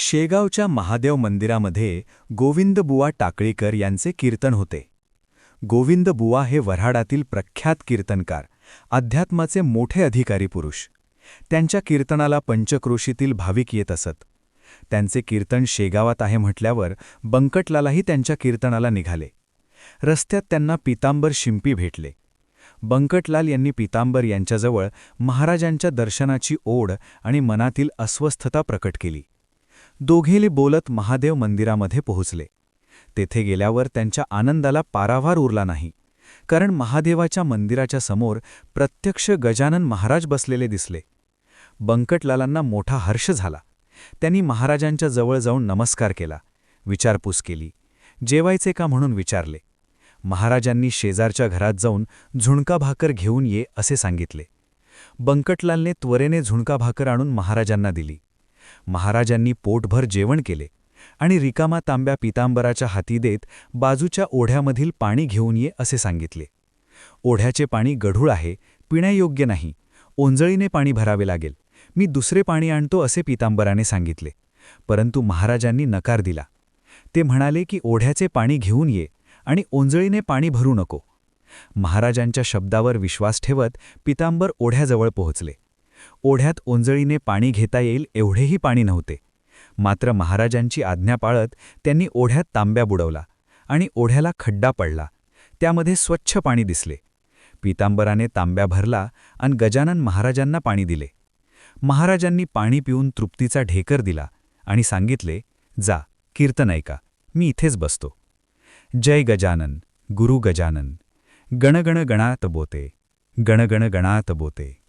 शेगावच्या महादेव मंदिरामध्ये गोविंदबुवा टाकळीकर यांचे कीर्तन होते. गोविंदबुवा हे वऱ्हाडातील प्रख्यात कीर्तनकार, अध्यात्माचे मोठे अधिकारी पुरुष. त्यांच्या कीर्तनाला पंचक्रोशीतील भाविक येत असत. त्यांचे कीर्तन शेगावात आहे म्हटल्यावर बंकटलालाही त्यांच्या कीर्तनाला निघाले. रस्त्यात त्यांना पीतांबर शिंपी भेटले. बंकटलाल यांनी पीतांबर यांच्याजवळ महाराजांच्या दर्शनाची ओढ आणि मनातील अस्वस्थता प्रकट केली. दोघेही बोलत महादेव मंदिरामध्ये पोहोचले. तेथे गेल्यावर त्यांच्या आनंदाला पारावार उरला नाही, कारण महादेवाच्या मंदिराच्या समोर प्रत्यक्ष गजानन महाराज बसलेले दिसले. बंकटलालांना मोठा हर्ष झाला. त्यांनी महाराजांच्या जवळ जाऊन नमस्कार केला, विचारपूस केली. जेवायचे का म्हणून विचारले. महाराजांनी शेजारच्या घरात जाऊन झुणका भाकर घेऊन ये असे सांगितले. बंकटलालने त्वरेने झुणका भाकर आणून महाराजांना दिली. महाराजांनी पोटभर जेवण केले आणि रिकामा तांब्या पीतांबराच्या हाती देत बाजूच्या ओढ्यामधील पाणी घेऊन ये असे सांगितले. ओढ्याचे पाणी गढूळ आहे, पिण्यायोग्य नाही, ओंजळीने पाणी भरावे लागेल, मी दुसरे पाणी आणतो असे पीतांबराने सांगितले. परंतु महाराजांनी नकार दिला. ते म्हणाले की ओढ्याचे पाणी घेऊन ये आणि ओंजळीने पाणी भरू नको. महाराजांच्या शब्दावर विश्वास ठेवत पीतांबर ओढ्याजवळ पोहोचले. ओढ्यात ओंजळीने पाणी घेता येईल एवढेही पाणी नव्हते. मात्र महाराजांची आज्ञा पाळत त्यांनी ओढ्यात तांब्या बुडवला आणि ओढ्याला खड्डा पडला. त्यामध्ये स्वच्छ पाणी दिसले. पीतांबराने तांब्या भरला आणि गजानन महाराजांना पाणी दिले. महाराजांनी पाणी पिऊन तृप्तीचा ढेकर दिला आणि सांगितले, जा कीर्तन ऐका, मी इथेच बसतो. जय गजानन, गुरु गजानन. गणगण गणात बोते, गणगण गणात बोते.